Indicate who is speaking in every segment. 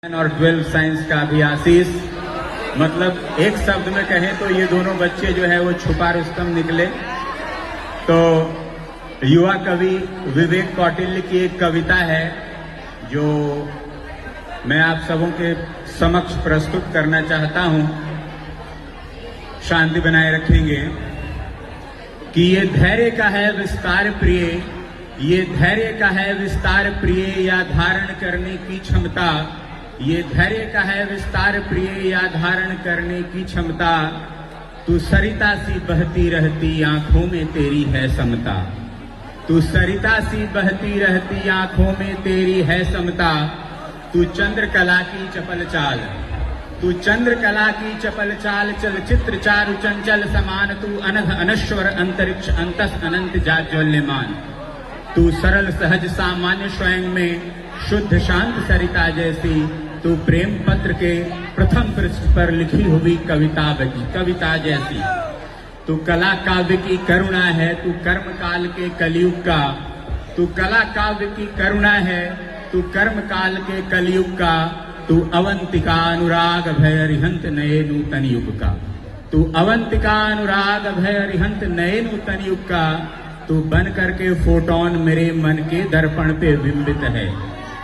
Speaker 1: और 12 साइंस का भी आशीष। मतलब एक शब्द में कहें तो ये दोनों बच्चे जो है वो छुपा रुस्तम निकले। तो युवा कवि विवेक कौटिल्य की एक कविता है जो मैं आप सबों के समक्ष प्रस्तुत करना चाहता हूं। शांति बनाए रखेंगे कि ये धैर्य का है विस्तार प्रिय, ये धैर्य का है विस्तार प्रिय या धारण करने की क्षमता, ये धैर्य का है विस्तार प्रिय या धारण करने की क्षमता। तू सरिता सी बहती रहती आंखों में तेरी है समता, तू सरिता सी बहती रहती आंखों में तेरी है समता। तू चंद्रकला की चपल चाल, तू चंद्रकला की चपल चाल, चलचित्र चारु चंचल समान। तू अनघ अनश्वर अंतरिक्ष अंतस अनंत जाज्वल्यमान। तू सरल सहज सामान्य स्वयं में शुद्ध शांत सरिता जैसी। तू प्रेम पत्र के प्रथम पृष्ठ पर लिखी हुई कविता जैसी। तू कला काव्य की करुणा है, तू कर्म काल के कलयुग का। तू कला काव्य की करुणा है, तू कर्म काल के कलयुग का। तू अवंतिका अनुराग भय रिहंत नए नूतन युग का। तू अवंतिका अनुराग भय रिहंत नए नूतन युग का। तू बन करके फोटोन मेरे मन के दर्पण पे बिंबित है,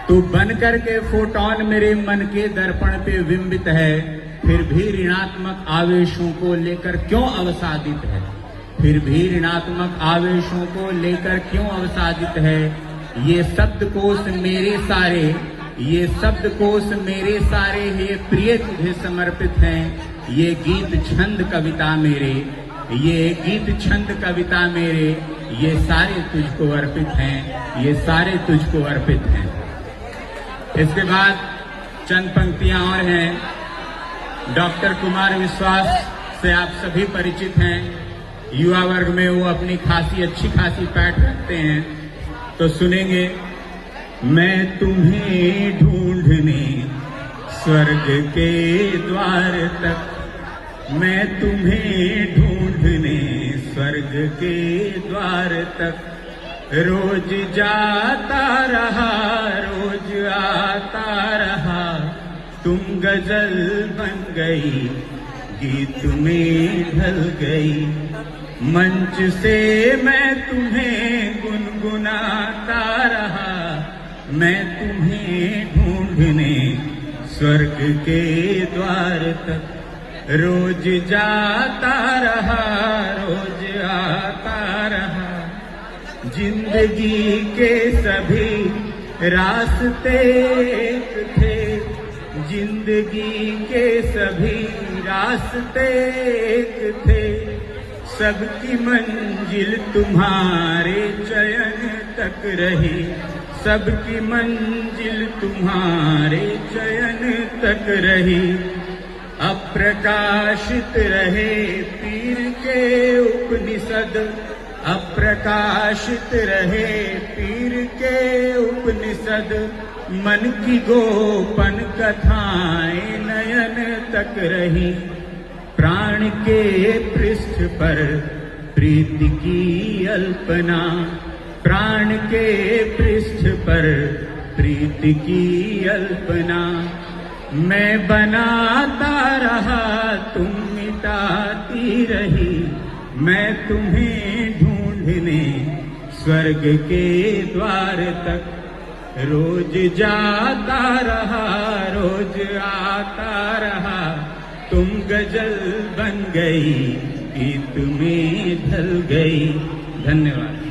Speaker 1: तू बन करके फोटोन मेरे मन के दर्पण पे बिंबित है। फिर भी ऋणात्मक आवेशों को लेकर क्यों अवसादित है, फिर भी ऋणात्मक आवेशों को लेकर क्यों अवसादित है। ये शब्दकोश मेरे सारे, ये शब्दकोश मेरे सारे, ये प्रिय तुझे समर्पित हैं। ये गीत छंद कविता मेरे, ये गीत छंद कविता मेरे, ये सारे तुझको अर्पित हैं, ये सारे तुझको अर्पित हैं। इसके बाद चंद पंक्तियां और हैं। डॉक्टर कुमार विश्वास से आप सभी परिचित हैं। युवा वर्ग में वो अपनी अच्छी खासी पैठ रखते हैं, तो सुनेंगे। मैं तुम्हें ढूंढने स्वर्ग के द्वार तक, मैं तुम्हें ढूंढने स्वर्ग के द्वार तक रोज जाता रहा, रोज आता रहा। तुम गजल बन गई, गीत में ढल गई। मंच से मैं तुम्हें गुनगुनाता रहा, मैं तुम्हें ढूंढने स्वर्ग के द्वार तक रोज जाता रहा, रोज आता रहा। जिंदगी के सभी रास्ते एक थे, जिंदगी के सभी रास्ते एक थे। सबकी मंजिल तुम्हारे चयन तक रही, सबकी मंजिल तुम्हारे चयन तक रही। अप्रकाशित रहे पीर के उपनिषद, अप्रकाशित रहे पीर के उपनिषद। मन की गोपन कथाएं नयन तक रही। प्राण के पृष्ठ पर प्रीति की अल्पना, प्राण के पृष्ठ पर प्रीति की अल्पना। मैं बनाता रहा तुम मिटाती रही, मैं तुम्हें ढूंढने स्वर्ग के द्वार तक रोज जाता रहा, रोज आता रहा। तुम गजल बन गई, गीत में ढल गई। धन्यवाद।